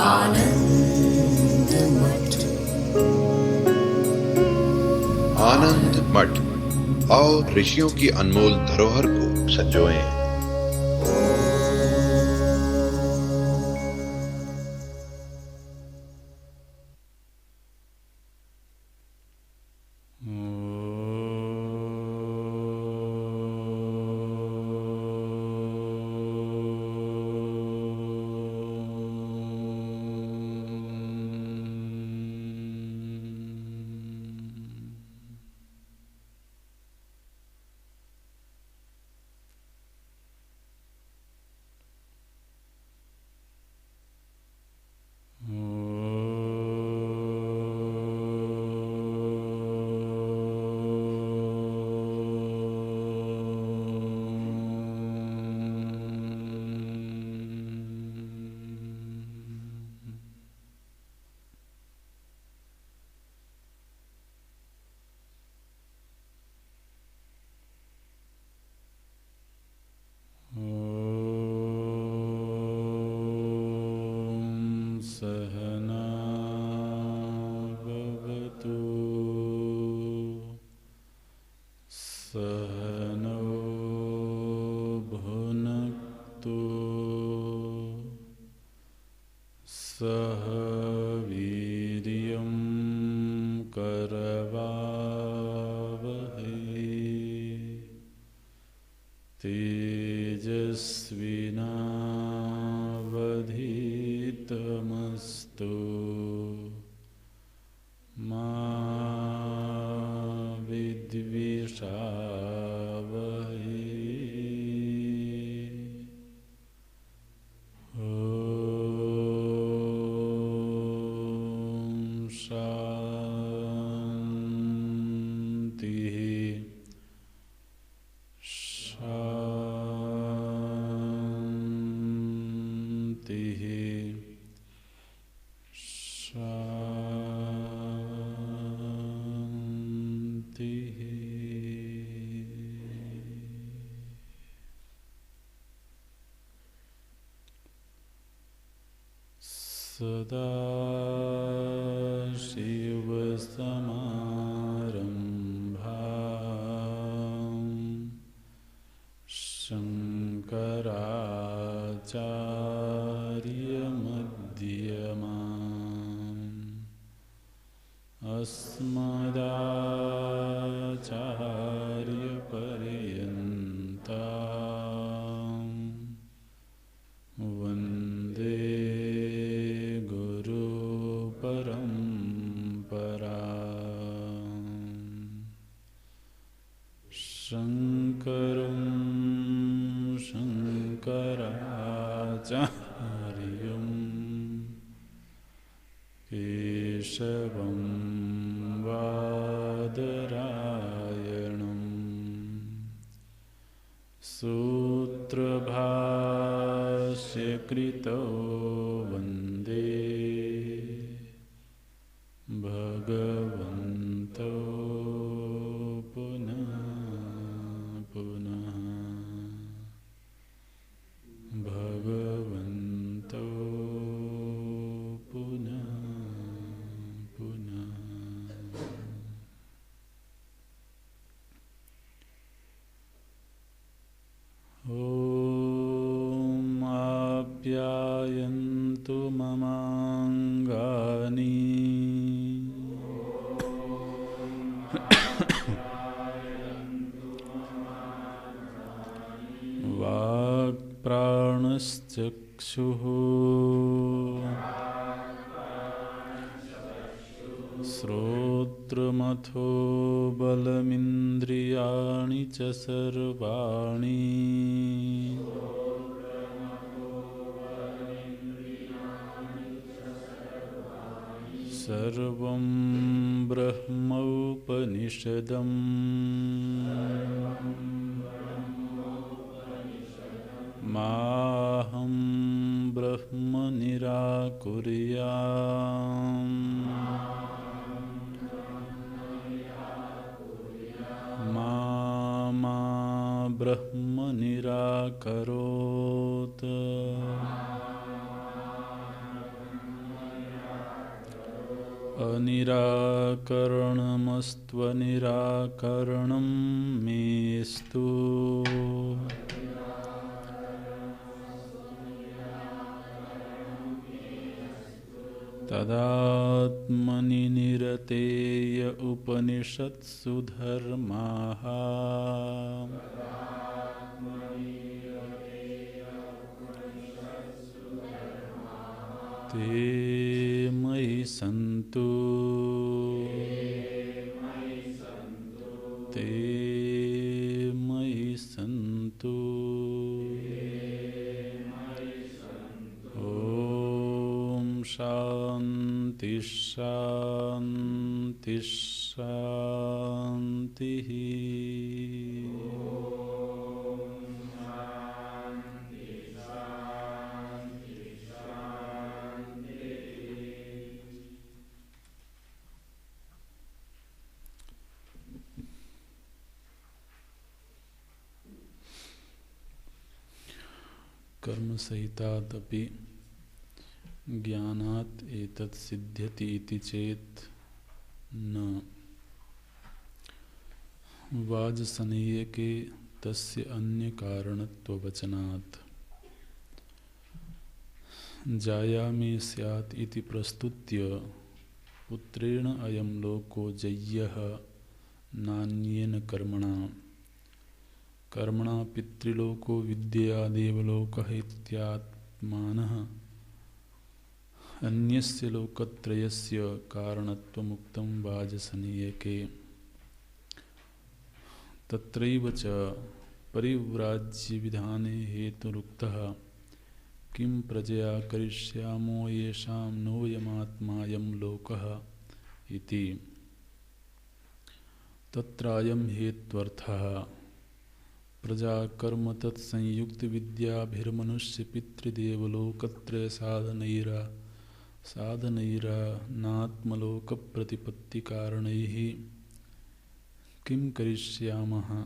आनंद मठ। आनंद मठ और ऋषियों की अनमोल धरोहर को संजोएं। सह वीर्यं करवावहै तेजस्विनावधीतमस्तु मा विद्विषावहै। सदाशिवसमारम्भां शङ्कराचार्यमध्यमाम् अस्मदाचार्यपर्यन्तां वन्दे शङ्करं शङ्कराचार्यं केशवं बादरायणं सूत्रभाष्यकृतो वन्दे भगवन्तो पुनः पुनः भगवन्तो पुनः पुनः। ॐ आप्यायन्तु ममाङ्गानि वाक्प्राणश्चक्षुः श्रोत्रमथो बलमिन्द्रियाणि च सर्वाणि सर्वं ब्रह्मोपनिषदम् माहं ब्रह्म निराकुर्याम् मा ब्रह्म निराकरोत् अनिराकरणमस्त्वनिराकरणं मेस्तु तदात्मनि निरतेय उपनिषत्सु धर्माः ते मयि सन्तु ते मयि सन्तु ॐ शान्ति शान्ति शान्तिः। कर्म सहितादपि ज्ञानात् एतत् सिद्ध्यति इति चेत् न वाजसनेयके तस्य अन्य कारणत्ववचनात्। जायामि स्यात् इति प्रस्तुत्य पुत्रेण अयं लोको जय्यः नान्येन कर्मणा कर्मणा पितृलोको विद्यया देवलोकः इत्यात्मानः अन्यस्य लोकत्रयस्य कारणत्वमुक्तं वाजसनेयके। तत्रैव च परिव्राज्यविधाने हेतुरुक्तः किं प्रजया करिष्यामो येषां नोऽयमात्मायं लोकः इति। तत्रायं हेत्वर्थः प्रजा कर्म तत्संयुक्त विद्याभिर्मनुष्य पितृदेवलोकत्रय साधनैरानात्मलोक प्रतिपत्ति कारणैः किं करिष्यामः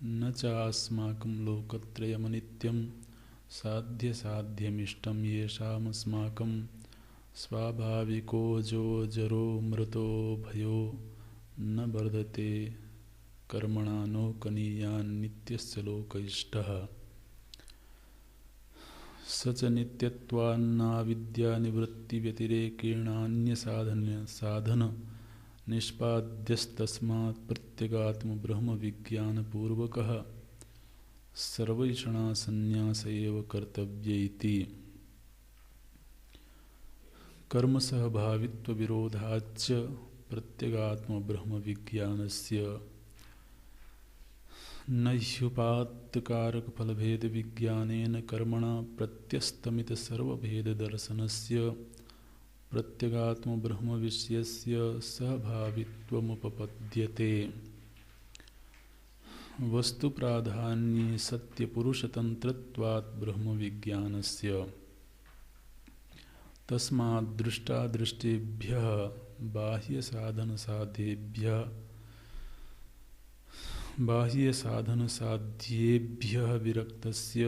न चास्माकं लोकत्रयमनित्यं साध्यसाध्यमिष्टं येषामस्माकं स्वाभाविको जो जरो मृतो भयो न वर्धते कर्मणा नो कनीयान्नित्यस्य लोक इष्टः। स च नित्यत्वान्नाविद्यानिवृत्तिव्यतिरेकेणान्यसाधन निष्पाद्यस्तस्मात् प्रत्यगात्मब्रह्मविज्ञानपूर्वकः सर्वैषणासन्न्यास एव कर्तव्य इति। कर्मसहभावित्वविरोधाच्च प्रत्यगात्मब्रह्मविज्ञानस्य न ह्युपात्तकारकफलभेदविज्ञानेन कर्मणा प्रत्यस्तमितसर्वभेददर्शनस्य प्रत्यगात्मब्रह्मविषयस्य सहभावित्वमुपपद्यते। वस्तुप्राधान्ये सत्यपुरुषतन्त्रत्वात् ब्रह्मविज्ञानस्य। तस्माद् दृष्टादृष्टेभ्यः बाह्यसाधनसाध्येभ्यः विरक्तस्य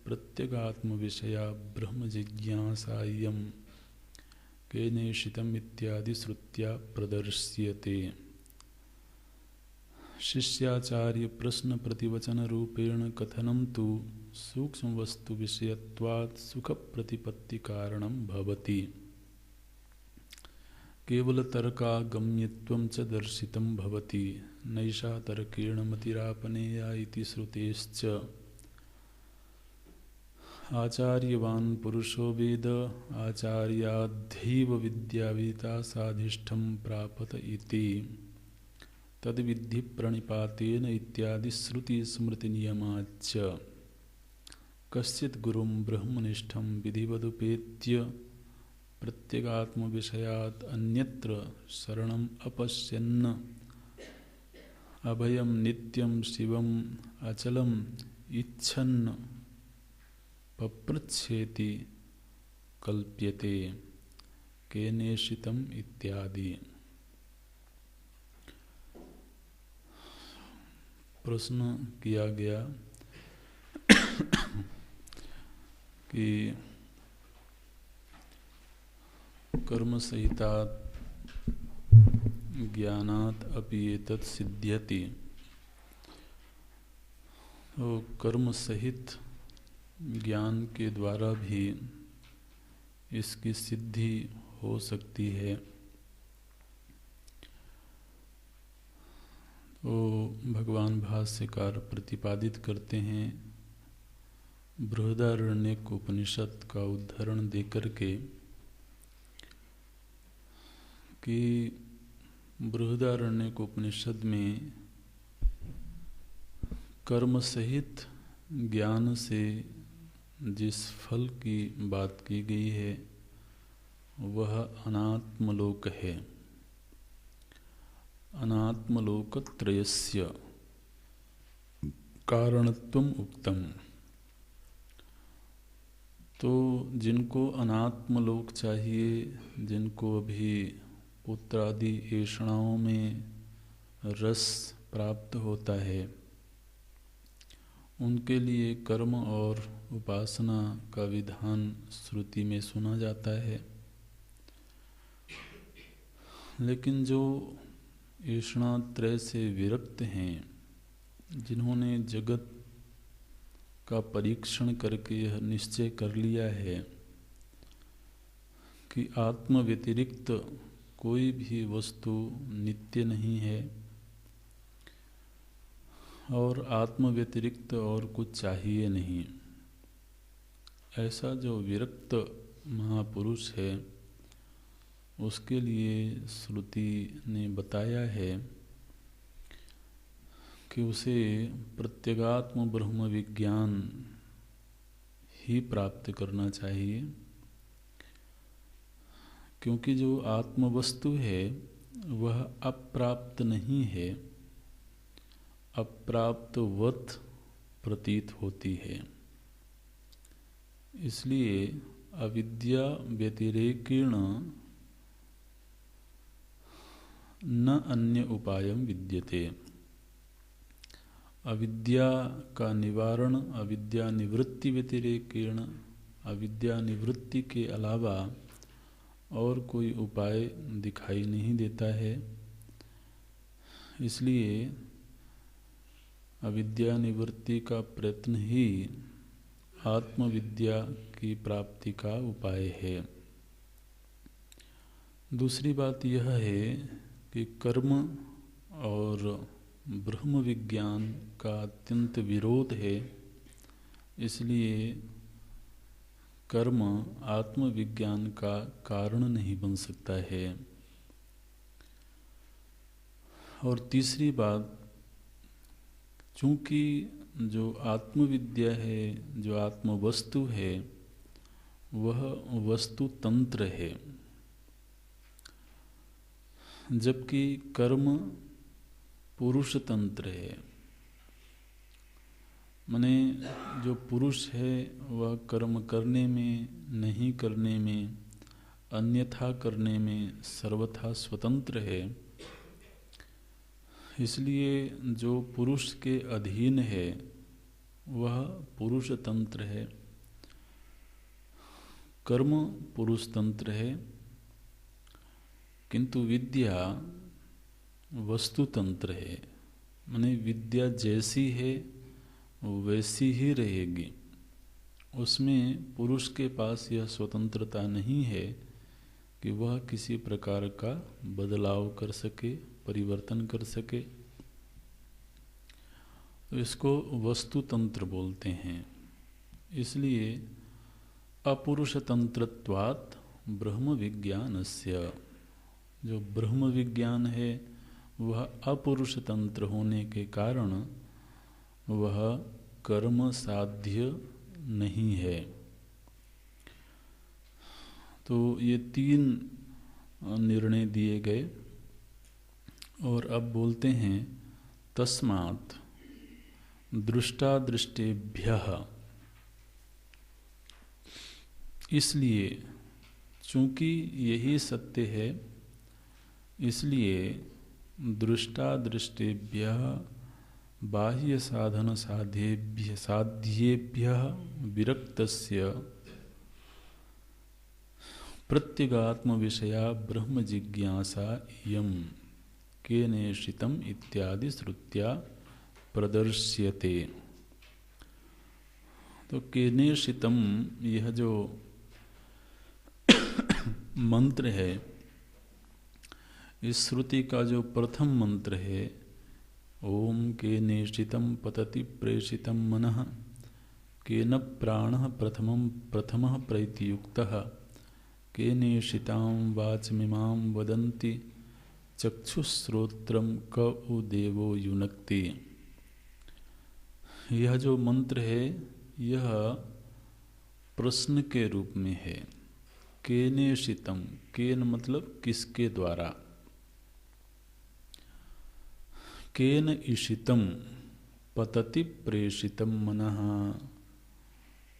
प्रत्यगात्मविषया ब्रह्मजिज्ञासायं केनेषितम् इत्यादि श्रुत्या प्रदर्श्यते। शिष्याचार्य प्रश्न प्रतिवचन रूपेण कथनं तु सूक्ष्मवस्तु विषयत्वात् सुखप्रतिपत्ति कारणं भवति। केवलतर्कागम्यत्वं च दर्शितं भवति। नैषा तर्केण मतिरापनेया इति श्रुतेश्च। आचार्यवान् पुरुषो वेद आचार्याद्धैव विद्याविता साधिष्ठं प्रापत इति। तद्विद्धि प्रणिपातेन इत्यादि श्रुति स्मृति नियमाच्च। कश्चित् गुरुं ब्रह्मनिष्ठं विधिवदुपेत्य प्रत्यगात्म विषयात् अन्यत्र शरणम् अपश्यन्न अभयं नित्यं शिवम् अचलम् इच्छन् पप्रच्छेति कल्प्यते केनेषितम् इत्यादि। प्रश्न किया गया कि कर्म संहिता ज्ञानात् अपि एतत् सिद्ध्यति। तो कर्म सहित ज्ञान के द्वारा भी इसकी सिद्धि हो सकती है। तो भगवान भाष्यकार प्रतिपादित करते हैं बृहदारण्यक उपनिषद का उदाहरण देकर के कि बृहदारण्यक उपनिषद में कर्म सहित ज्ञान से जिस फल की बात की गई है वह अनात्मलोक है। अनात्मलोकत्रयस्य कारणत्वम उक्तम। तो जिनको अनात्मलोक चाहिए, जिनको अभी पुत्रादि ऐषणाओं में रस प्राप्त होता है, उनके लिए कर्म और उपासना का विधान श्रुति में सुना जाता है। लेकिन जो ऐषणात्रय से विरक्त हैं, जिन्होंने जगत का परीक्षण करके यह निश्चय कर लिया है कि आत्म व्यतिरिक्त कोई भी वस्तु नित्य नहीं है और आत्म व्यतिरिक्त और कुछ चाहिए नहीं, ऐसा जो विरक्त महापुरुष है उसके लिए श्रुति ने बताया है कि उसे प्रत्यगात्म ब्रह्म विज्ञान ही प्राप्त करना चाहिए। क्योंकि जो आत्म वस्तु है वह अप्राप्त नहीं है, अप्राप्तवत प्रतीत होती है। इसलिए अविद्या व्यतिरेकेण न अन्य उपायम विद्यते। अविद्या का निवारण, अविद्या निवृत्ति व्यतिरेकेण, अविद्या निवृत्ति के अलावा और कोई उपाय दिखाई नहीं देता है। इसलिए अविद्या निवृत्ति का प्रयत्न ही आत्मविद्या की प्राप्ति का उपाय है। दूसरी बात यह है कि कर्म और ब्रह्म विज्ञान का अत्यंत विरोध है। इसलिए कर्म आत्मविज्ञान का कारण नहीं बन सकता है। और तीसरी बात, चूँकि जो आत्मविद्या है, जो आत्म वस्तु है, वह वस्तु तंत्र है, जबकि कर्म पुरुष तंत्र है। माने जो पुरुष है वह कर्म करने में, नहीं करने में, अन्यथा करने में सर्वथा स्वतंत्र है। इसलिए जो पुरुष के अधीन है वह पुरुष तंत्र है, कर्म पुरुष तंत्र है। किंतु विद्या वस्तु तंत्र है। माने विद्या जैसी है वैसी ही रहेगी। उसमें पुरुष के पास यह स्वतंत्रता नहीं है कि वह किसी प्रकार का बदलाव कर सके, परिवर्तन कर सके। तो इसको वस्तु तंत्र बोलते हैं। इसलिए अपुरुष तंत्रत्वात् ब्रह्म विज्ञानस्य, जो ब्रह्म विज्ञान है वह अपुरुष तंत्र होने के कारण वह कर्म साध्य नहीं है। तो ये तीन निर्णय दिए गए और अब बोलते हैं तस्मात् दृष्टादृष्टेभ्यः, इसलिए चूँकि यही सत्य है, इसलिए दृष्टादृष्टेभ्यः बाह्य साधन साध्येभ्यः विरक्तस्य प्रत्यगात्म विषया ब्रह्म जिज्ञासा इयम्। केनेषितम इत्यादि श्रुत्या प्रदर्श्यते। तो केनेषितम, यह जो मंत्र है, इस श्रुति का जो प्रथम मंत्र है, ओम केनेषितम पतति प्रेषितम मनः केन प्राणः प्रथमः प्रैतियुक्तः केनेषितां वाचमिमां वदन्ति चक्षुश्रोत्रं क उ देवो युनक्ति। यह जो मंत्र है यह प्रश्न के रूप में है। केनेषितम, केन मतलब किसके द्वारा, केन ईशितम पतति प्रेषितम मनः,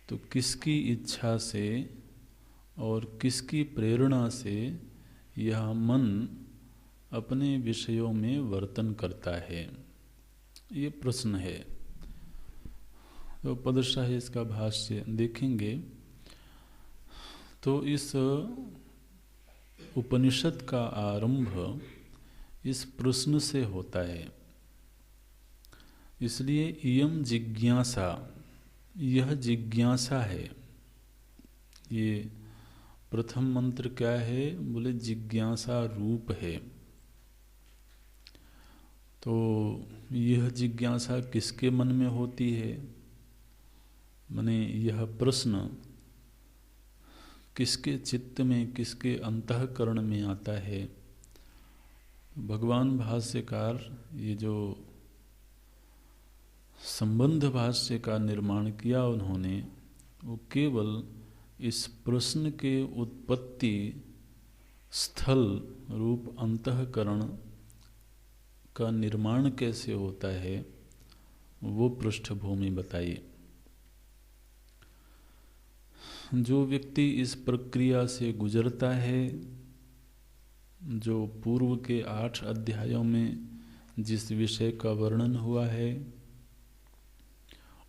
तो किसकी इच्छा से और किसकी प्रेरणा से यह मन अपने विषयों में वर्तन करता है, ये प्रश्न है। तो पदशाही इसका भाष्य देखेंगे तो इस उपनिषद का आरंभ इस प्रश्न से होता है। इसलिए इयम जिज्ञासा, यह जिज्ञासा है। ये प्रथम मंत्र क्या है, बोले जिज्ञासा रूप है। तो यह जिज्ञासा किसके मन में होती है, माने यह प्रश्न किसके चित्त में, किसके अंतःकरण में आता है। भगवान भाष्यकार ये जो संबंध भाष्य का निर्माण किया उन्होंने, वो केवल इस प्रश्न के उत्पत्ति स्थल रूप अंतःकरण का निर्माण कैसे होता है वो पृष्ठभूमि बताई। जो व्यक्ति इस प्रक्रिया से गुजरता है, जो पूर्व के 8 अध्यायों में जिस विषय का वर्णन हुआ है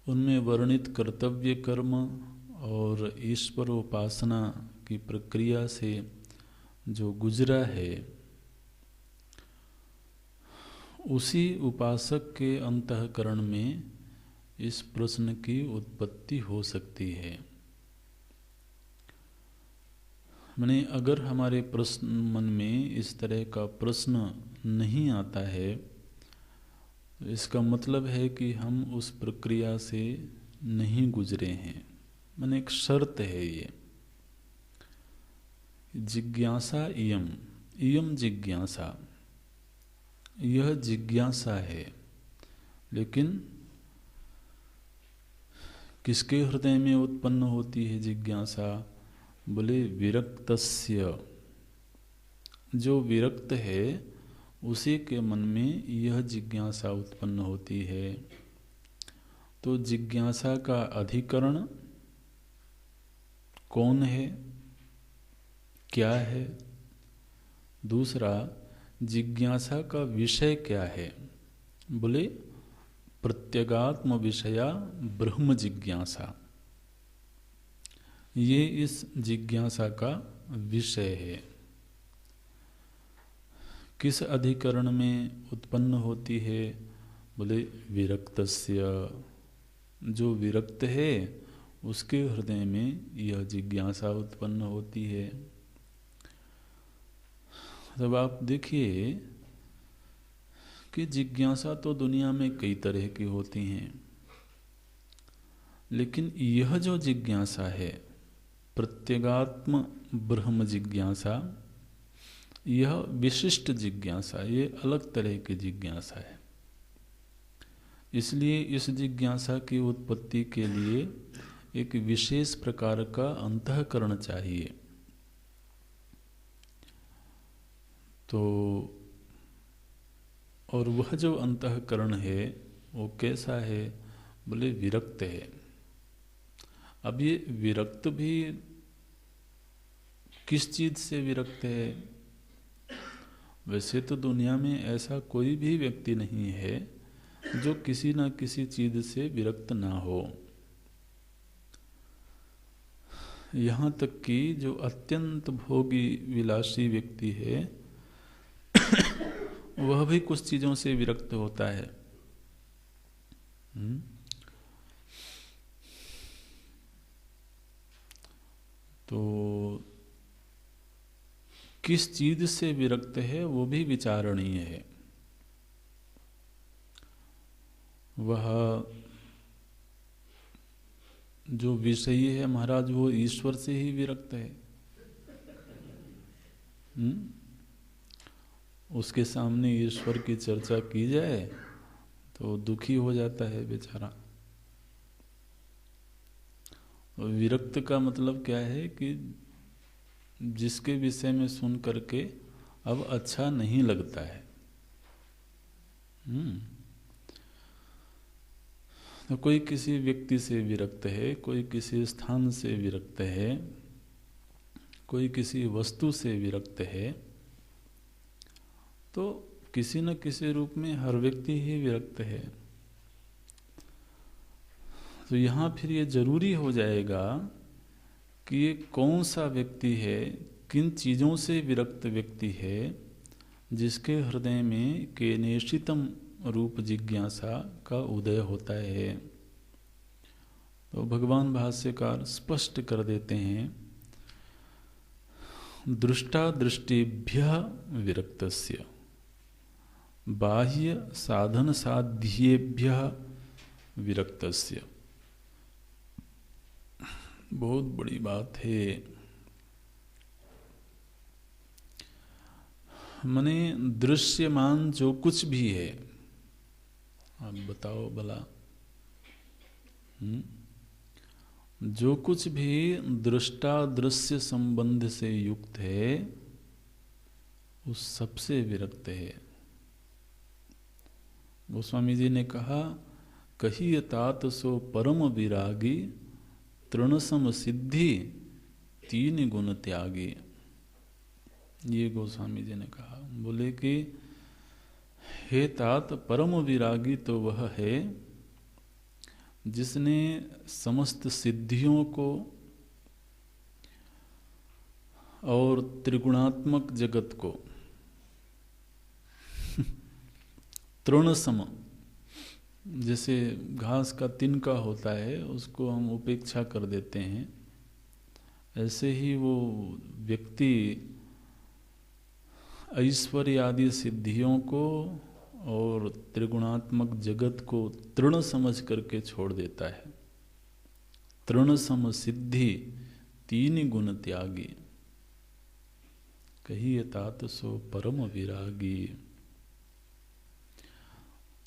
उनमें वर्णित कर्तव्य कर्म और ईश्वर उपासना की प्रक्रिया से जो गुजरा है, उसी उपासक के अंतःकरण में इस प्रश्न की उत्पत्ति हो सकती है। माने अगर हमारे प्रश्न मन में इस तरह का प्रश्न नहीं आता है, तो इसका मतलब है कि हम उस प्रक्रिया से नहीं गुजरे हैं। माने एक शर्त है ये। जिज्ञासा इयम, इयम जिज्ञासा, यह जिज्ञासा है, लेकिन किसके हृदय में उत्पन्न होती है जिज्ञासा, बोले विरक्तस्य, जो विरक्त है उसी के मन में यह जिज्ञासा उत्पन्न होती है। तो जिज्ञासा का अधिकरण कौन है, क्या है, दूसरा जिज्ञासा का विषय क्या है, बोले प्रत्यगात्म विषया ब्रह्म जिज्ञासा, ये इस जिज्ञासा का विषय है। किस अधिकरण में उत्पन्न होती है, बोले विरक्तस्य, जो विरक्त है उसके हृदय में यह जिज्ञासा उत्पन्न होती है। तब आप देखिए कि जिज्ञासा तो दुनिया में कई तरह की होती हैं, लेकिन यह जो जिज्ञासा है प्रत्यगात्म ब्रह्म जिज्ञासा, यह विशिष्ट जिज्ञासा, ये अलग तरह की जिज्ञासा है। इसलिए इस जिज्ञासा की उत्पत्ति के लिए एक विशेष प्रकार का अंतःकरण चाहिए। तो और वह जो अंतःकरण है वो कैसा है, बोले विरक्त है। अब ये विरक्त भी किस चीज से विरक्त है? वैसे तो दुनिया में ऐसा कोई भी व्यक्ति नहीं है जो किसी न किसी चीज से विरक्त ना हो। यहाँ तक कि जो अत्यंत भोगी विलासी व्यक्ति है वह भी कुछ चीजों से विरक्त होता है। तो किस चीज से विरक्त है वो भी विचारणीय है। वह जो विषयी है महाराज वो ईश्वर से ही विरक्त है। उसके सामने ईश्वर की चर्चा की जाए तो दुखी हो जाता है बेचारा। विरक्त का मतलब क्या है कि जिसके विषय में सुन करके अब अच्छा नहीं लगता है। तो कोई किसी व्यक्ति से विरक्त है, कोई किसी स्थान से विरक्त है, कोई किसी वस्तु से विरक्त है, तो किसी न किसी रूप में हर व्यक्ति ही विरक्त है। तो यहाँ फिर ये जरूरी हो जाएगा कि ये कौन सा व्यक्ति है, किन चीज़ों से विरक्त व्यक्ति है, जिसके हृदय में केनेशितम रूप जिज्ञासा का उदय होता है। तो भगवान भाष्यकार स्पष्ट कर देते हैं, दृष्टा दृष्टिभ्य विरक्तस्य बाह्य साधन साध्येभ्य विरक्तस्य। बहुत बड़ी बात है। मने दृश्यमान जो कुछ भी है, आप बताओ भला, जो कुछ भी दृष्टा दृश्य संबंध से युक्त है उस सबसे विरक्त है। गोस्वामी जी ने कहा, कही तात सो परम विरागी तृणसम सिद्धि तीन गुण त्यागी। ये गोस्वामी जी ने कहा, बोले कि हे तात, परम विरागी तो वह है जिसने समस्त सिद्धियों को और त्रिगुणात्मक जगत को तृणसम, जैसे घास का तिनका होता है उसको हम उपेक्षा कर देते हैं, ऐसे ही वो व्यक्ति ऐश्वर्य आदि सिद्धियों को और त्रिगुणात्मक जगत को तृण समझ करके छोड़ देता है। तृण सम सिद्धि तीन गुण त्यागी, कहिए तात सो परम विरागी।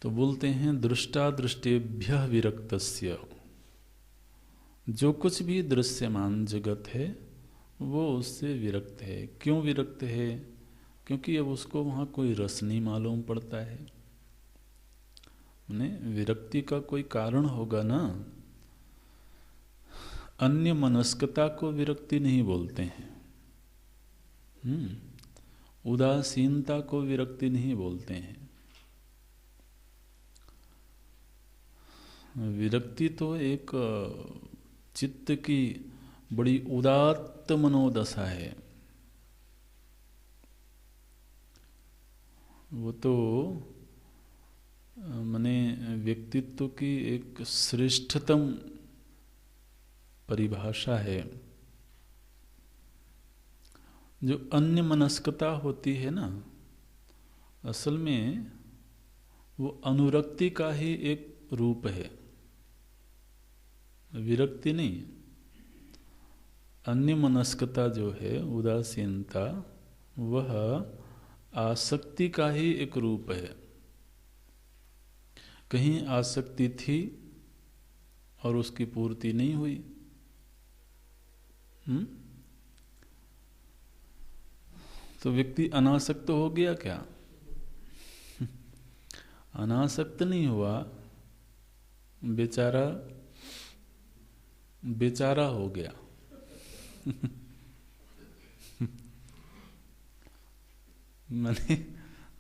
तो बोलते हैं दृष्टा दृष्टेभ्य विरक्तस्य, जो कुछ भी दृश्यमान जगत है वो उससे विरक्त है। क्यों विरक्त है? क्योंकि अब उसको वहाँ कोई रस नहीं मालूम पड़ता है। विरक्ति का कोई कारण होगा ना। अन्य मनस्कता को विरक्ति नहीं बोलते हैं, उदासीनता को विरक्ति नहीं बोलते हैं। विरक्ति तो एक चित्त की बड़ी उदात्त मनोदशा है। वो तो माने व्यक्तित्व की एक श्रेष्ठतम परिभाषा है। जो अन्य मनस्कता होती है ना, असल में वो अनुरक्ति का ही एक रूप है, विरक्ति नहीं। अन्य मनस्कता जो है, उदासीनता, वह आसक्ति का ही एक रूप है। कहीं आसक्ति थी और उसकी पूर्ति नहीं हुई, तो व्यक्ति अनासक्त हो गया क्या? अनासक्त नहीं हुआ, बेचारा बेचारा हो गया। मैंने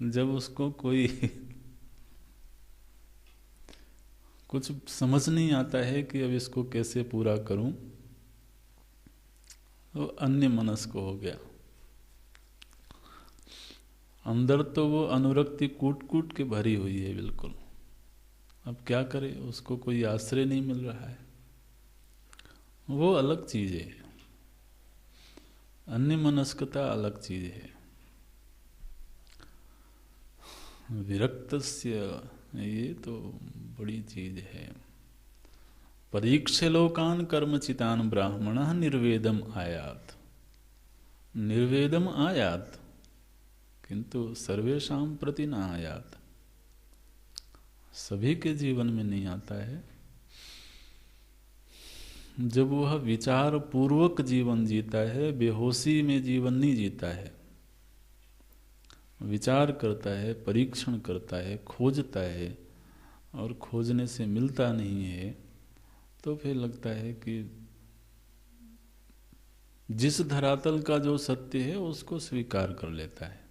जब उसको कोई कुछ समझ नहीं आता है कि अब इसको कैसे पूरा करूं, तो अन्य मनस्क हो गया। अंदर तो वो अनुरक्ति कूट कूट के भरी हुई है बिल्कुल। अब क्या करे, उसको कोई आश्रय नहीं मिल रहा है। वो अलग चीज है, अन्य मनस्कता अलग चीज है। विरक्तस्य ये तो बड़ी चीज है। परीक्ष्य लोकान कर्मचितान ब्राह्मण निर्वेदम आयात। निर्वेदम आयात किंतु सर्वेशाम प्रति न आयात। सभी के जीवन में नहीं आता है। जब वह विचार पूर्वक जीवन जीता है, बेहोशी में जीवन नहीं जीता है, विचार करता है, परीक्षण करता है, खोजता है, और खोजने से मिलता नहीं है, तो फिर लगता है कि जिस धरातल का जो सत्य है उसको स्वीकार कर लेता है।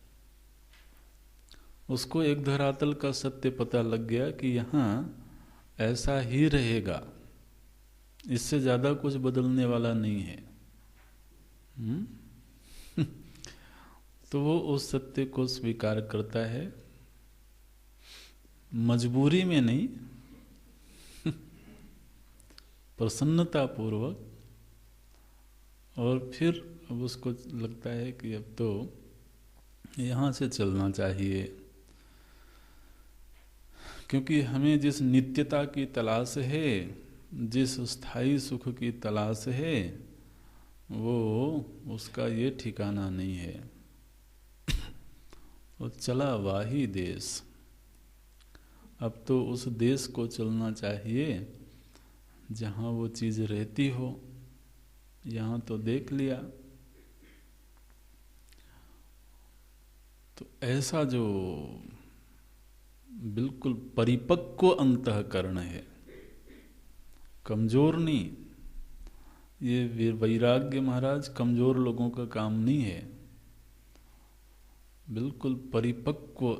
उसको एक धरातल का सत्य पता लग गया कि यहाँ ऐसा ही रहेगा, इससे ज़्यादा कुछ बदलने वाला नहीं है। तो वो उस सत्य को स्वीकार करता है, मजबूरी में नहीं, प्रसन्नता पूर्वक। और फिर अब उसको लगता है कि अब तो यहाँ से चलना चाहिए, क्योंकि हमें जिस नित्यता की तलाश है, जिस स्थायी सुख की तलाश है, वो उसका ये ठिकाना नहीं है। वो चला वाही देश। अब तो उस देश को चलना चाहिए जहाँ वो चीज़ रहती हो। यहाँ तो देख लिया। तो ऐसा जो बिल्कुल परिपक्व अंतःकरण है, कमजोर नहीं। ये वैराग्य महाराज कमजोर लोगों का काम नहीं है। बिल्कुल परिपक्व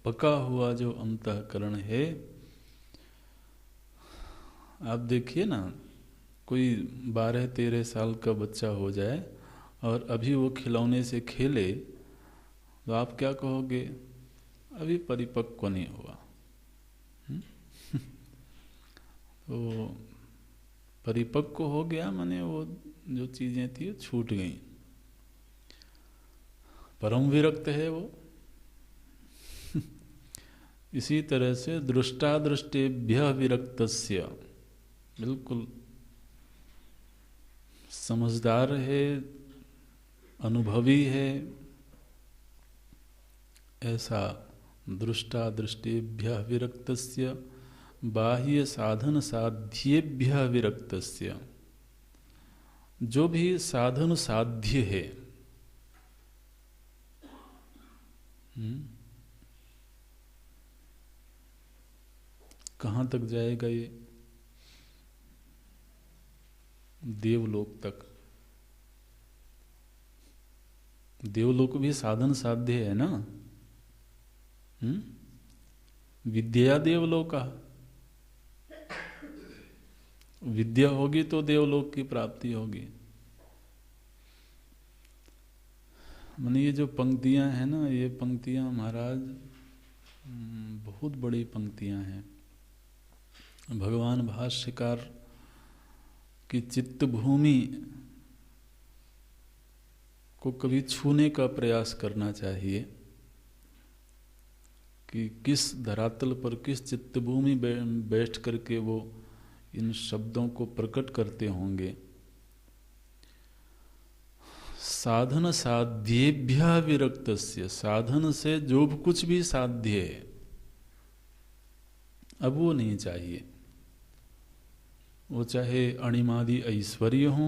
पका हुआ जो अंतःकरण है। आप देखिए ना, कोई 12-13 साल का बच्चा हो जाए और अभी वो खिलौने से खेले, तो आप क्या कहोगे? अभी परिपक्व नहीं हुआ। तो परिपक्व हो गया माने वो जो चीजें थी छूट गई। परम विरक्त है वो। इसी तरह से दृष्टादृष्टेभ्य विरक्तस्य, बिल्कुल समझदार है, अनुभवी है, ऐसा दृष्टादृष्टेभ्य विरक्तस्य बाह्य साधन साध्येभ्य विरक्तस्य, जो भी साधन साध्य है, कहाँ तक जाएगा ये? देवलोक तक। देवलोक भी साधन साध्य है ना। विद्या देवलोका। विद्या होगी तो देवलोक की प्राप्ति होगी। माने ये जो पंक्तियां हैं ना, ये पंक्तियां महाराज बहुत बड़ी पंक्तियां हैं। भगवान भाष्यकार की चित्त भूमि को कभी छूने का प्रयास करना चाहिए कि किस धरातल पर, किस चित्त भूमि बैठ करके वो इन शब्दों को प्रकट करते होंगे। साधन साध्येभ्य विरक्तस्य, साधन से जो कुछ भी साध्य है अब वो नहीं चाहिए। वो चाहे अणिमादि ऐश्वर्य हो,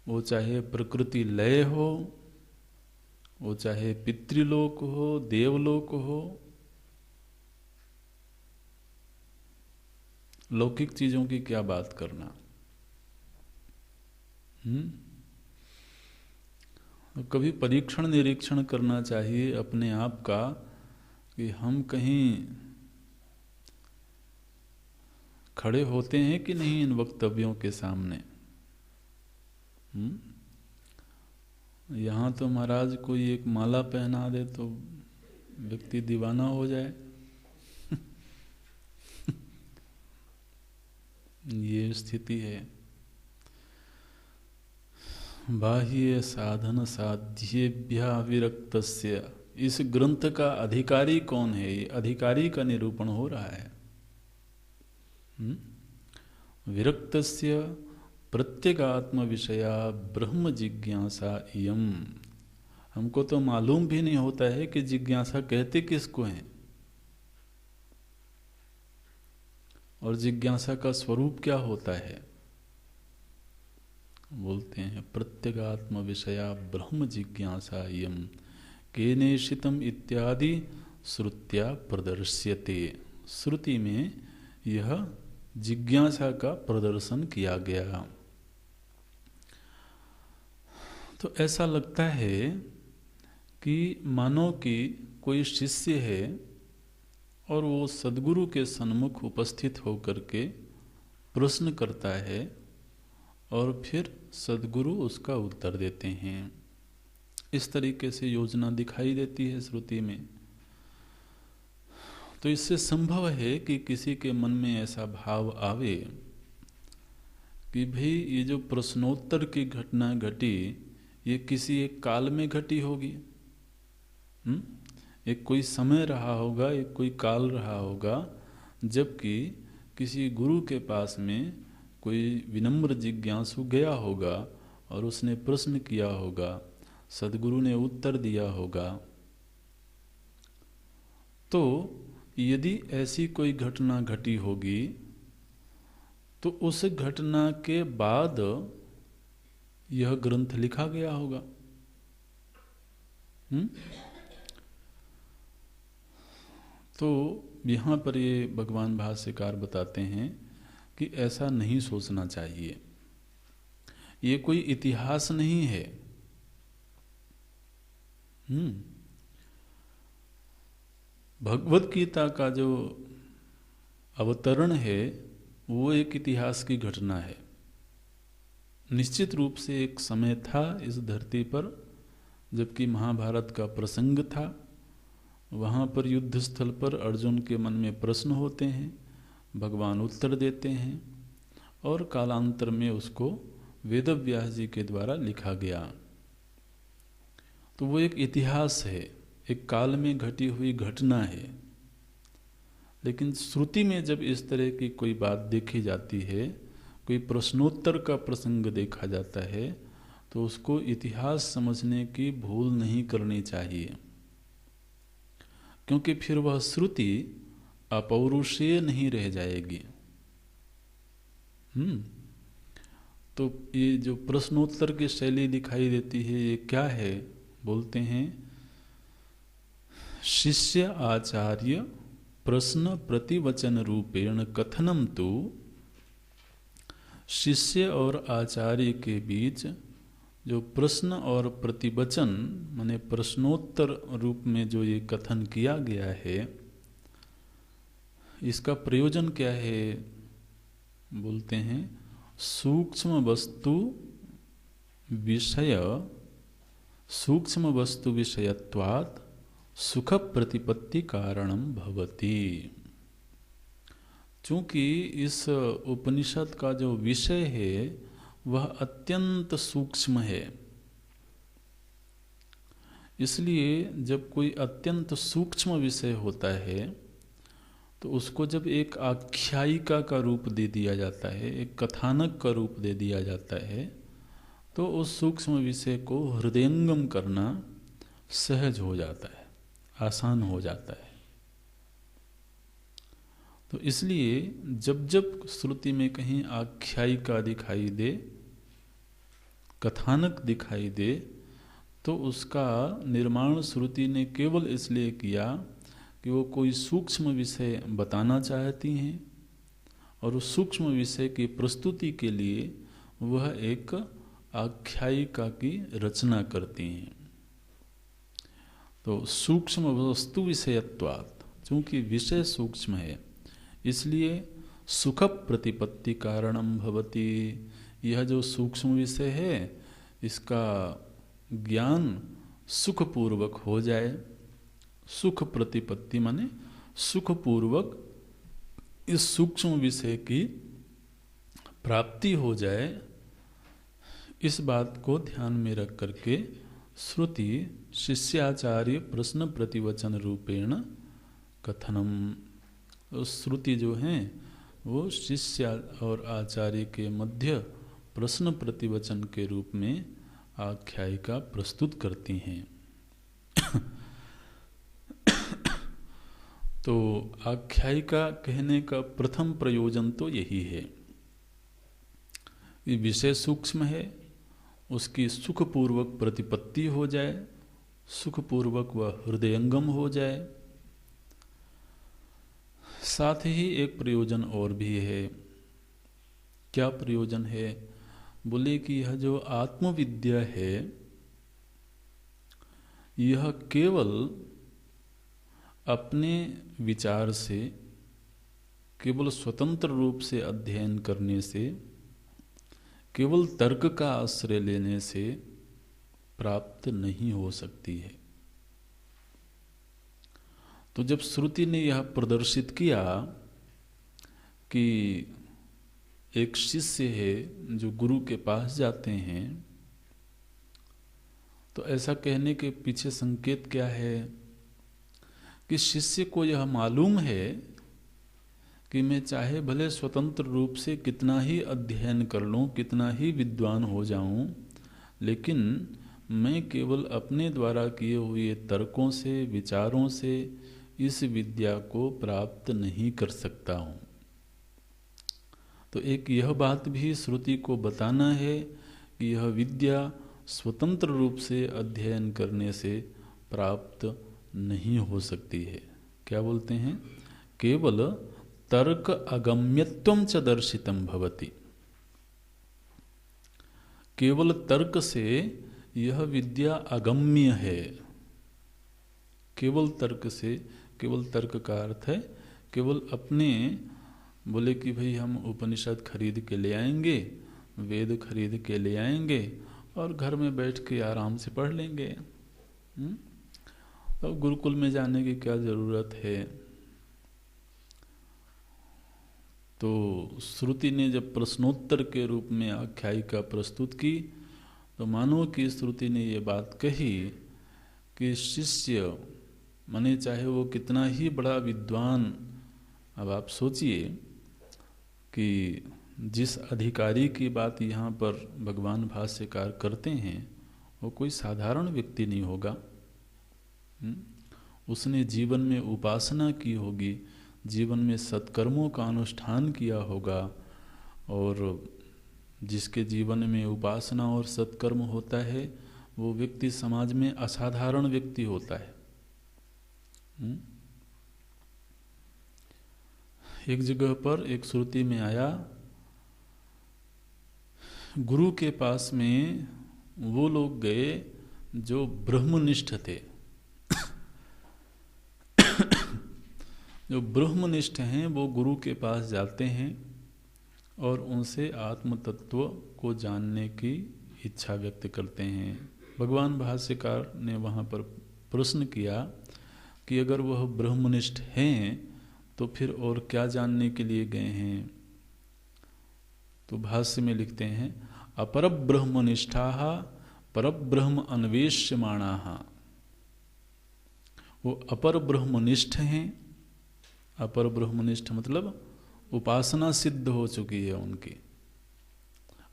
वो चाहे प्रकृति लय हो, वो चाहे पितृलोक हो, देवलोक हो, लौकिक चीजों की क्या बात करना। तो कभी परीक्षण निरीक्षण करना चाहिए अपने आप का कि हम कहीं खड़े होते हैं कि नहीं इन वक्तव्यों के सामने। यहाँ तो महाराज कोई एक माला पहना दे तो व्यक्ति दीवाना हो जाए। ये स्थिति है। बाह्य साधन साध्येभ्यः विरक्तस्य, इस ग्रंथ का अधिकारी कौन है, ये अधिकारी का निरूपण हो रहा है। विरक्तस्य प्रत्यगात्म विषया ब्रह्म जिज्ञासा इयम। हमको तो मालूम भी नहीं होता है कि जिज्ञासा कहते किसको हैं, और जिज्ञासा का स्वरूप क्या होता है। बोलते हैं प्रत्यगात्म विषया ब्रह्म जिज्ञासा इयम केनेशितम इत्यादि श्रुत्या प्रदर्श्यते। श्रुति में यह जिज्ञासा का प्रदर्शन किया गया। तो ऐसा लगता है कि मानो कि कोई शिष्य है और वो सद्गुरु के सन्मुख उपस्थित होकर के प्रश्न करता है और फिर सद्गुरु उसका उत्तर देते हैं। इस तरीके से योजना दिखाई देती है श्रुति में। तो इससे संभव है कि किसी के मन में ऐसा भाव आवे कि भाई ये जो प्रश्नोत्तर की घटना घटी ये किसी एक काल में घटी होगी, एक कोई समय रहा होगा, एक कोई काल रहा होगा, जबकि किसी गुरु के पास में कोई विनम्र जिज्ञासु गया होगा और उसने प्रश्न किया होगा, सद्गुरु ने उत्तर दिया होगा। तो यदि ऐसी कोई घटना घटी होगी तो उस घटना के बाद यह ग्रंथ लिखा गया होगा। तो यहाँ पर ये भगवान भाष्यकार बताते हैं कि ऐसा नहीं सोचना चाहिए। ये कोई इतिहास नहीं है। भगवत गीता का जो अवतरण है वो एक इतिहास की घटना है। निश्चित रूप से एक समय था इस धरती पर जबकि महाभारत का प्रसंग था। वहाँ पर युद्ध स्थल पर अर्जुन के मन में प्रश्न होते हैं, भगवान उत्तर देते हैं और कालांतर में उसको वेदव्यास जी के द्वारा लिखा गया। तो वो एक इतिहास है, एक काल में घटी हुई घटना है। लेकिन श्रुति में जब इस तरह की कोई बात देखी जाती है, कोई प्रश्नोत्तर का प्रसंग देखा जाता है, तो उसको इतिहास समझने की भूल नहीं करनी चाहिए, क्योंकि फिर वह श्रुति अपौरुषेय नहीं रह जाएगी। तो ये जो प्रश्नोत्तर की शैली दिखाई देती है ये क्या है? बोलते हैं शिष्य आचार्य प्रश्न प्रतिवचन रूपेण कथनम तो, शिष्य और आचार्य के बीच जो प्रश्न और प्रतिवचन माने प्रश्नोत्तर रूप में जो ये कथन किया गया है, इसका प्रयोजन क्या है? बोलते हैं सूक्ष्म वस्तु विषयत्वात् सुख प्रतिपत्ति कारणम भवति। चूंकि इस उपनिषद का जो विषय है वह अत्यंत सूक्ष्म है, इसलिए जब कोई अत्यंत सूक्ष्म विषय होता है तो उसको जब एक आख्यायिका का रूप दे दिया जाता है, एक कथानक का रूप दे दिया जाता है, तो उस सूक्ष्म विषय को हृदयंगम करना सहज हो जाता है, आसान हो जाता है। तो इसलिए जब जब श्रुति में कहीं आख्यायिका दिखाई दे, कथानक दिखाई दे, तो उसका निर्माण श्रुति ने केवल इसलिए किया कि वो कोई सूक्ष्म विषय बताना चाहती हैं और उस सूक्ष्म विषय की प्रस्तुति के लिए वह एक आख्यायिका की रचना करती हैं। तो सूक्ष्म वस्तु विषयत्वात्, चूँकि विषय सूक्ष्म है इसलिए सुख प्रतिपत्ति कारणम भवति। यह जो सूक्ष्म विषय है इसका ज्ञान सुखपूर्वक हो जाए। सुख प्रतिपत्ति माने सुखपूर्वक इस सूक्ष्म विषय की प्राप्ति हो जाए, इस बात को ध्यान में रख करके श्रुति शिष्याचार्य प्रश्न प्रतिवचन रूपेण कथनम। श्रुति जो है वो शिष्य और आचार्य के मध्य प्रश्न प्रतिवचन के रूप में आख्यायिका प्रस्तुत करती हैं। तो आख्यायिका कहने का प्रथम प्रयोजन तो यही है। ये विषय सूक्ष्म है, उसकी सुखपूर्वक प्रतिपत्ति हो जाए, सुखपूर्वक वह हृदयंगम हो जाए। साथ ही एक प्रयोजन और भी है। क्या प्रयोजन है? बोले कि यह जो आत्मविद्या है यह केवल अपने विचार से, केवल स्वतंत्र रूप से अध्ययन करने से, केवल तर्क का आश्रय लेने से प्राप्त नहीं हो सकती है। तो जब श्रुति ने यह प्रदर्शित किया कि एक शिष्य है जो गुरु के पास जाते हैं, तो ऐसा कहने के पीछे संकेत क्या है कि शिष्य को यह मालूम है कि मैं चाहे भले स्वतंत्र रूप से कितना ही अध्ययन कर लूं, कितना ही विद्वान हो जाऊं, लेकिन मैं केवल अपने द्वारा किए हुए तर्कों से, विचारों से इस विद्या को प्राप्त नहीं कर सकता हूं। तो एक यह बात भी श्रुति को बताना है कि यह विद्या स्वतंत्र रूप से अध्ययन करने से प्राप्त नहीं हो सकती है। क्या बोलते हैं? केवल तर्क अगम्यत्वं च दर्शितम भवति। केवल तर्क से यह विद्या अगम्य है। केवल तर्क से, केवल तर्क का अर्थ है केवल अपने, बोले कि भाई हम उपनिषद खरीद के ले आएंगे, वेद खरीद के ले आएंगे और घर में बैठ के आराम से पढ़ लेंगे। तो गुरुकुल में जाने की क्या जरूरत है? तो श्रुति ने जब प्रश्नोत्तर के रूप में आख्यायिका प्रस्तुत की, तो मानो कि श्रुति ने ये बात कही कि शिष्य माने चाहे वो कितना ही बड़ा विद्वान, अब आप सोचिए कि जिस अधिकारी की बात यहाँ पर भगवान भाष्यकार करते हैं वो कोई साधारण व्यक्ति नहीं होगा। उसने जीवन में उपासना की होगी, जीवन में सत्कर्मों का अनुष्ठान किया होगा, और जिसके जीवन में उपासना और सत्कर्म होता है वो व्यक्ति समाज में असाधारण व्यक्ति होता है। एक जगह पर एक श्रुति में आया, गुरु के पास में वो लोग गए जो ब्रह्मनिष्ठ थे। जो ब्रह्मनिष्ठ हैं वो गुरु के पास जाते हैं और उनसे आत्म तत्व को जानने की इच्छा व्यक्त करते हैं। भगवान भाष्यकार ने वहाँ पर प्रश्न किया कि अगर वह ब्रह्मनिष्ठ हैं तो फिर और क्या जानने के लिए गए हैं? तो भाष्य में लिखते हैं, अपर ब्रह्मनिष्ठाः परब्रह्म अन्वेष्यमाणाः। वो अपर ब्रह्मनिष्ठ हैं। अपर ब्रह्मनिष्ठ मतलब उपासना सिद्ध हो चुकी है उनकी,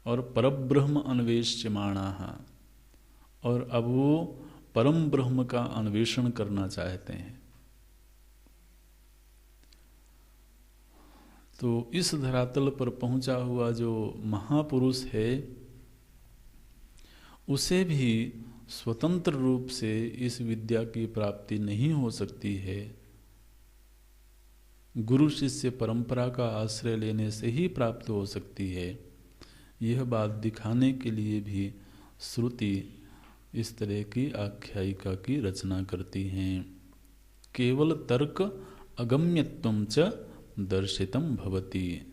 और परब्रह्म अन्वेष्यमाणाः, और अब वो परम ब्रह्म का अन्वेषण करना चाहते हैं। तो इस धरातल पर पहुंचा हुआ जो महापुरुष है उसे भी स्वतंत्र रूप से इस विद्या की प्राप्ति नहीं हो सकती है। गुरु शिष्य परंपरा का आश्रय लेने से ही प्राप्त हो सकती है। यह बात दिखाने के लिए भी श्रुति इस तरह की आख्यायिका की रचना करती हैं। केवल तर्क अगम्यत्वं च दर्शितम भवति।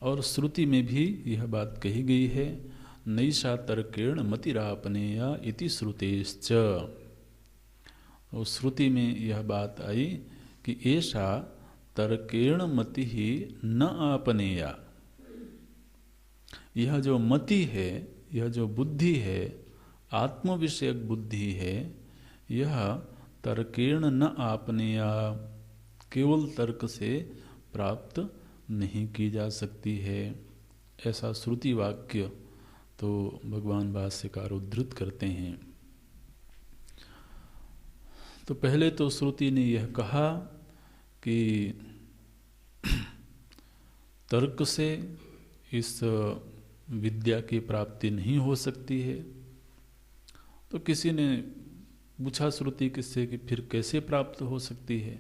और श्रुति में भी यह बात कही गई है, नैषा तर्केण मतिरापनेया इति श्रुतेश्च। और श्रुति में यह बात आई कि ऐसा तर्केण मति ही न आपनेया। यह जो मति है, यह जो बुद्धि है, आत्म विषयक बुद्धि है, यह तर्केण न आपनेया, केवल तर्क से प्राप्त नहीं की जा सकती है। ऐसा श्रुति वाक्य तो भगवान भाष्यकार उद्धृत करते हैं। तो पहले तो श्रुति ने यह कहा कि तर्क से इस विद्या की प्राप्ति नहीं हो सकती है। तो किसी ने पूछा श्रुति किससे कि फिर कैसे प्राप्त हो सकती है?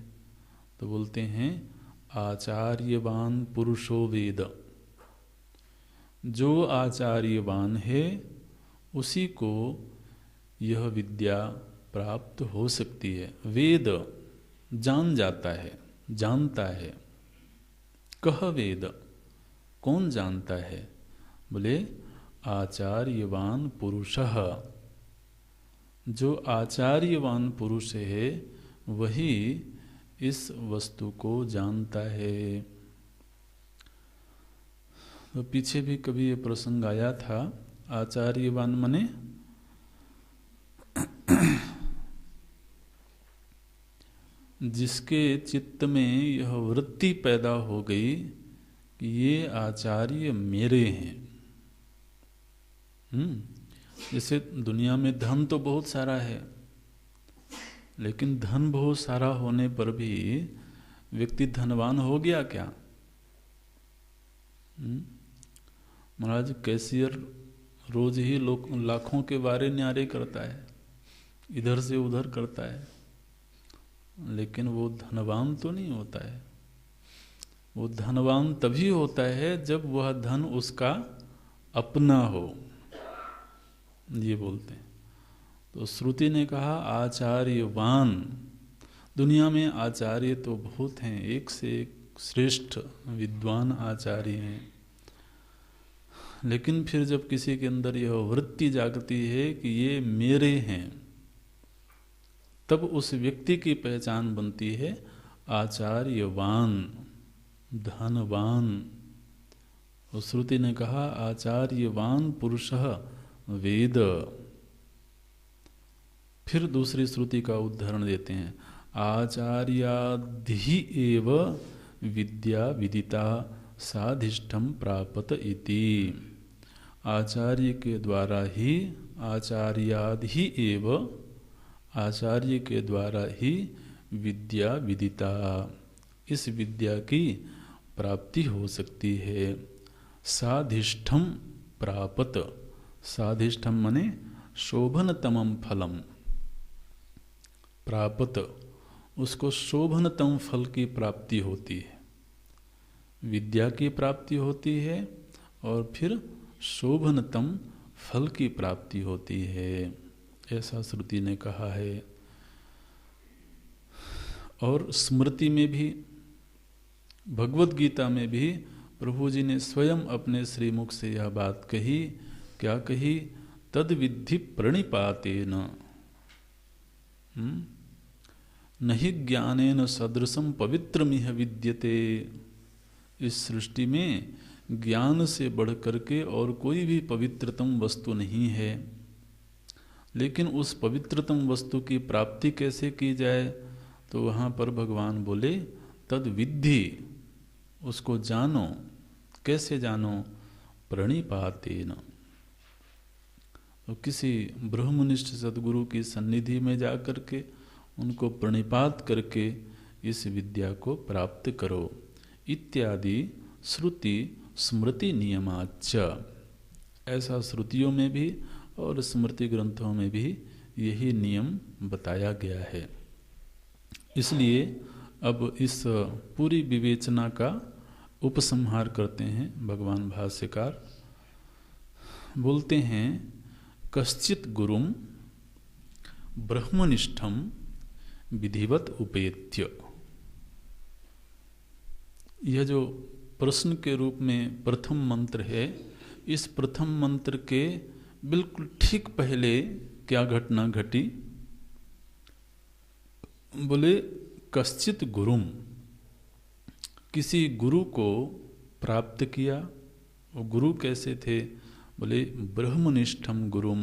तो बोलते हैं आचार्यवान पुरुषो वेद। जो आचार्यवान है उसी को यह विद्या प्राप्त हो सकती है। वेद जान जाता है, जानता है। कह वेद, कौन जानता है? बोले आचार्यवान पुरुषः। जो आचार्यवान पुरुष है वही इस वस्तु को जानता है। तो पीछे भी कभी ये प्रसंग आया था। आचार्यवान मने जिसके चित्त में यह वृत्ति पैदा हो गई कि ये आचार्य मेरे हैं। जैसे दुनिया में धन तो बहुत सारा है, लेकिन धन बहुत सारा होने पर भी व्यक्ति धनवान हो गया क्या? महाराज कैशियर रोज ही लाखों के वारे न्यारे करता है, इधर से उधर करता है, लेकिन वो धनवान तो नहीं होता है। वो धनवान तभी होता है जब वह धन उसका अपना हो, ये बोलते हैं। तो श्रुति ने कहा आचार्यवान। दुनिया में आचार्य तो बहुत हैं, एक से एक श्रेष्ठ विद्वान आचार्य हैं, लेकिन फिर जब किसी के अंदर यह वृत्ति जागती है कि ये मेरे हैं, तब उस व्यक्ति की पहचान बनती है आचार्यवान, धनवान। और श्रुति ने कहा आचार्यवान पुरुषः वेद। फिर दूसरी श्रुति का उदाहरण देते हैं आचार्याधि एव विद्या विदिता साधिष्ठम प्रापत इति। आचार्य के द्वारा ही, आचार्याधि एव, आचार्य के द्वारा ही विद्या विदिता, इस विद्या की प्राप्ति हो सकती है। साधिष्ठम प्रापत, साधिष्ठम मने शोभनतमं फलम, प्रापत, उसको शोभनतम फल की प्राप्ति होती है। विद्या की प्राप्ति होती है और फिर शोभनतम फल की प्राप्ति होती है, ऐसा श्रुति ने कहा है। और स्मृति में भी, भगवत गीता में भी प्रभु जी ने स्वयं अपने श्रीमुख से यह बात कही। क्या कही? तद विद्धि प्रणिपातेन नहि ज्ञानेन सदृशम पवित्रमिह विद्यते। इस सृष्टि में ज्ञान से बढ़ करके और कोई भी पवित्रतम वस्तु नहीं है। लेकिन उस पवित्रतम वस्तु की प्राप्ति कैसे की जाए? तो वहाँ पर भगवान बोले तद विद्धि, उसको जानो। कैसे जानो? प्रणिपातेन। तो किसी ब्रह्मनिष्ठ सद्गुरु की सन्निधि में जा करके उनको प्रणिपात करके इस विद्या को प्राप्त करो। इत्यादि श्रुति स्मृति नियमाच्च। ऐसा श्रुतियों में भी और स्मृति ग्रंथों में भी यही नियम बताया गया है। इसलिए अब इस पूरी विवेचना का उपसंहार करते हैं भगवान भाष्यकार। बोलते हैं कश्चित गुरुम ब्रह्मनिष्ठम विधिवत उपेत्य। यह जो प्रश्न के रूप में प्रथम मंत्र है, इस प्रथम मंत्र के बिल्कुल ठीक पहले क्या घटना घटी? बोले कश्चित गुरुम, किसी गुरु को प्राप्त किया। वो गुरु कैसे थे? बोले ब्रह्मनिष्ठम गुरुम,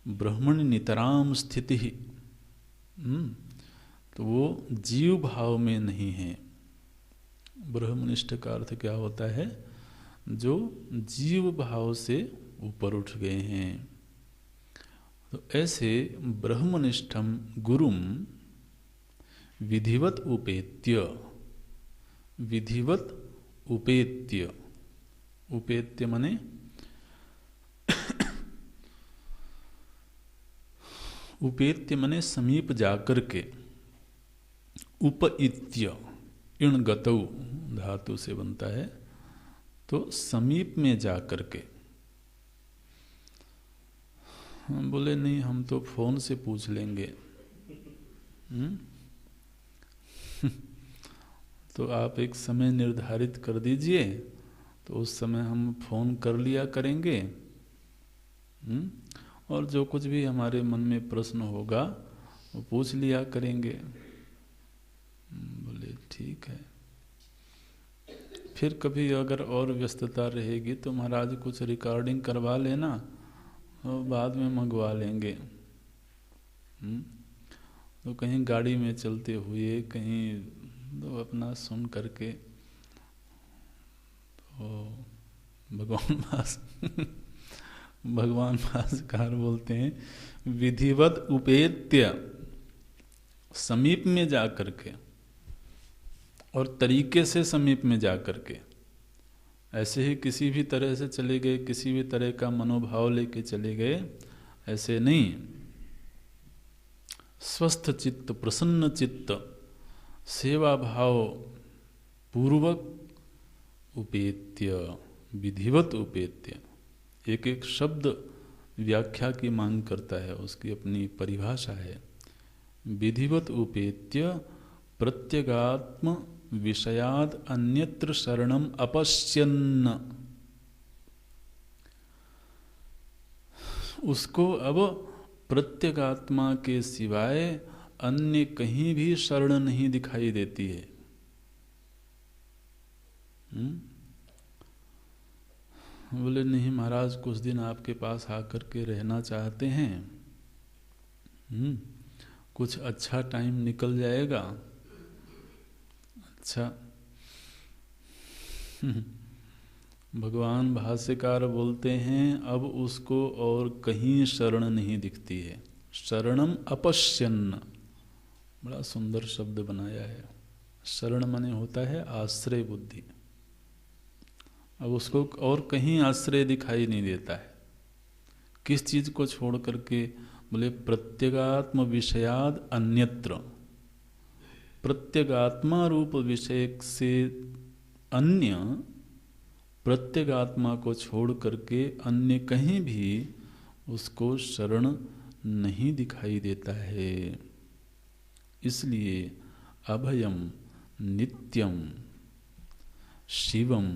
ब्रह्मण नितराम स्थिति। तो वो जीव भाव में नहीं है। ब्रह्मनिष्ठ का अर्थ क्या होता है? जो जीव भाव से ऊपर उठ गए हैं। तो ऐसे ब्रह्मनिष्ठम गुरुम विधिवत उपेत्य, विधिवत उपेत्य, उपेत्य माने उपेत्य माने समीप जाकर के, उपइत्य इण गतौ धातु से बनता है, तो समीप में जाकर के। हम बोले नहीं, हम तो फोन से पूछ लेंगे। तो आप एक समय निर्धारित कर दीजिए, तो उस समय हम फोन कर लिया करेंगे। और जो कुछ भी हमारे मन में प्रश्न होगा वो पूछ लिया करेंगे। बोले ठीक है। फिर कभी अगर और व्यस्तता रहेगी तो महाराज कुछ रिकॉर्डिंग करवा लेना और बाद में मंगवा लेंगे। तो कहीं गाड़ी में चलते हुए कहीं तो अपना सुन करके तो भगवान भाष्यकार बोलते हैं विधिवत उपेत्य, समीप में जा करके और तरीके से समीप में जा करके। ऐसे ही किसी भी तरह से चले गए, किसी भी तरह का मनोभाव लेके चले गए, ऐसे नहीं। स्वस्थ चित्त, प्रसन्न चित्त, सेवा भाव पूर्वक उपेत्य, विधिवत उपेत्य। एक एक शब्द व्याख्या की मांग करता है, उसकी अपनी परिभाषा है। विधिवत उपेत्य प्रत्यगात्म विषयाद अन्यत्र शरणम अपश्यन्न। उसको अब प्रत्यगात्मा के सिवाय अन्य कहीं भी शरण नहीं दिखाई देती है। बोले नहीं महाराज, कुछ दिन आपके पास आकर के रहना चाहते हैं। कुछ अच्छा टाइम निकल जाएगा। अच्छा। भगवान भाष्यकार बोलते हैं अब उसको और कहीं शरण नहीं दिखती है। शरणम अपश्यन्न, बड़ा सुंदर शब्द बनाया है। शरण माने होता है आश्रय बुद्धि। अब उसको और कहीं आश्रय दिखाई नहीं देता है। किस चीज को छोड़ करके? बोले प्रत्यगात्म विषयाद अन्यत्र। प्रत्यगात्मा रूप विषय से अन्य, प्रत्यगात्मा को छोड़ करके अन्य कहीं भी उसको शरण नहीं दिखाई देता है। इसलिए अभयम नित्यम शिवम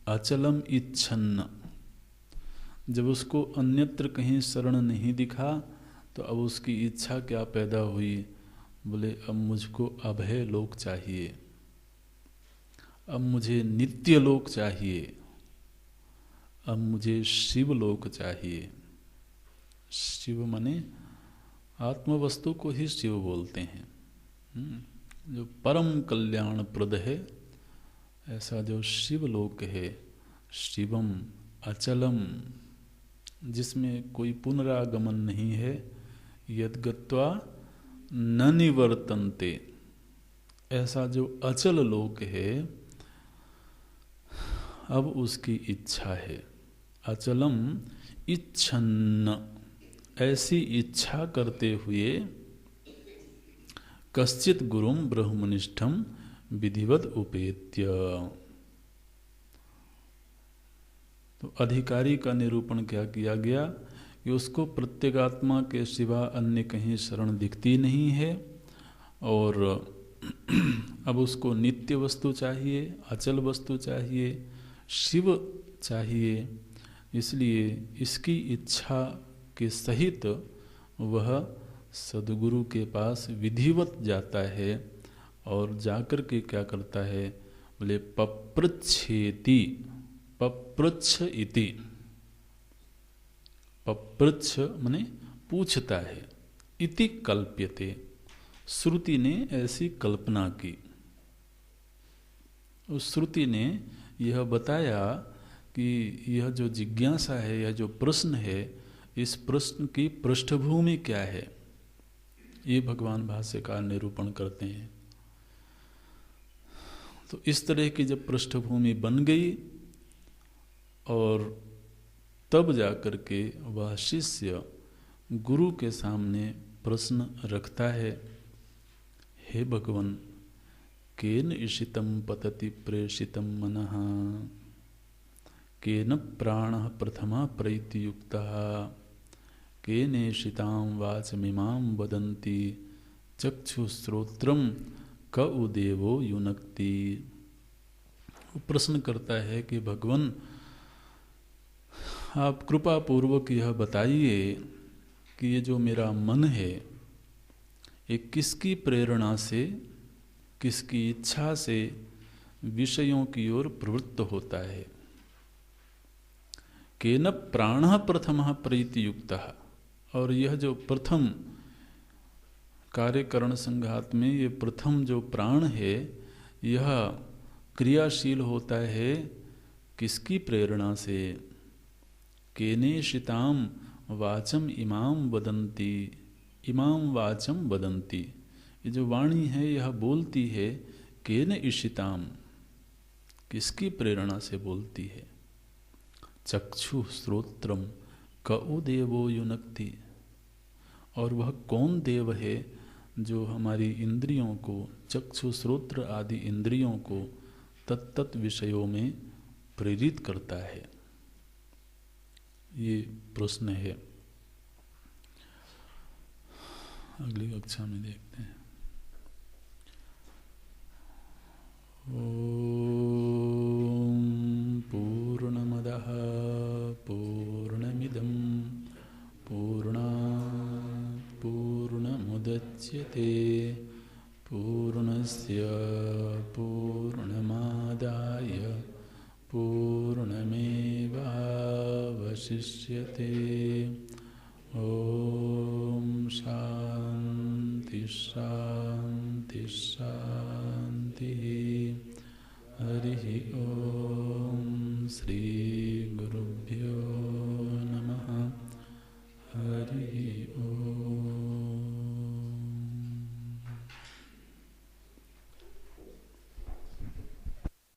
अचलम इच्छन्न। जब उसको अन्यत्र कहीं शरण नहीं दिखा तो अब उसकी इच्छा क्या पैदा हुई? बोले अब मुझको अभय लोक चाहिए, अब मुझे नित्य लोक चाहिए, अब मुझे शिव लोक चाहिए। शिव माने आत्म वस्तु को ही शिव बोलते हैं। जो परम कल्याण प्रद है, ऐसा जो शिवलोक है, शिवम अचलम, जिसमें कोई पुनरागमन नहीं है, यद्गत्वा न निवर्तन्ते, ऐसा जो अचल लोक है, अब उसकी इच्छा है। अचलम इच्छन्न, ऐसी इच्छा करते हुए कश्चित गुरुम ब्रह्मनिष्ठम विधिवत उपेत्य। तो अधिकारी का निरूपण क्या किया गया कि उसको प्रत्यगात्मा के सिवा अन्य कहीं शरण दिखती नहीं है और अब उसको नित्य वस्तु चाहिए, अचल वस्तु चाहिए, शिव चाहिए, इसलिए इसकी इच्छा के सहित वह सद्गुरु के पास विधिवत जाता है और जाकर के क्या करता है, बोले पप्रच्छेति, पप्रच्छ इति, पप्रच्छ माने पूछता है, इति कल्प्यते, श्रुति ने ऐसी कल्पना की। उस श्रुति ने यह बताया कि यह जो जिज्ञासा है, यह जो प्रश्न है, इस प्रश्न की पृष्ठभूमि क्या है, ये भगवान भाष्यकार निरूपण करते हैं। तो इस तरह की जब पृष्ठभूमि बन गई और तब जाकर के वह शिष्य गुरु के सामने प्रश्न रखता है, हे भगवान, केन ईशितं पतति प्रेषितं मनः, केन प्राणः प्रथमा प्रैतियुक्तः, केनेषितां वाचमिमां वदन्ति, चक्षुश्रोत्रं क उ देवो युनक्ति। वो प्रश्न करता है कि भगवान, आप कृपा पूर्वक यह बताइए कि ये जो मेरा मन है, ये किसकी प्रेरणा से, किसकी इच्छा से विषयों की ओर प्रवृत्त होता है। केन प्राणः प्रथमः प्रीतियुक्तः, और यह जो प्रथम कार्यकरण संघात में ये प्रथम जो प्राण है, यह क्रियाशील होता है किसकी प्रेरणा से। केनेषिताम वाचम इमाम वदन्ति, इमाम वाचम वदन्ति, ये जो वाणी है यह बोलती है, केन ईशिताम, किसकी प्रेरणा से बोलती है। चक्षु श्रोत्रम कउ देवो युनक्ति, और वह कौन देव है जो हमारी इंद्रियों को, चक्षु श्रोत्र आदि इंद्रियों को तत्त विषयों में प्रेरित करता है, ये प्रश्न है। अगली कक्षा में देखते हैं। ओम पूर्णमदः पूर्णमिदं पूर्णात् पूर्णमुदच्यते पूर्णस्य पूर्णमादाय पूर्णमेवावशिष्यते। ओम शांति शांति शांति। हरि ओम श्री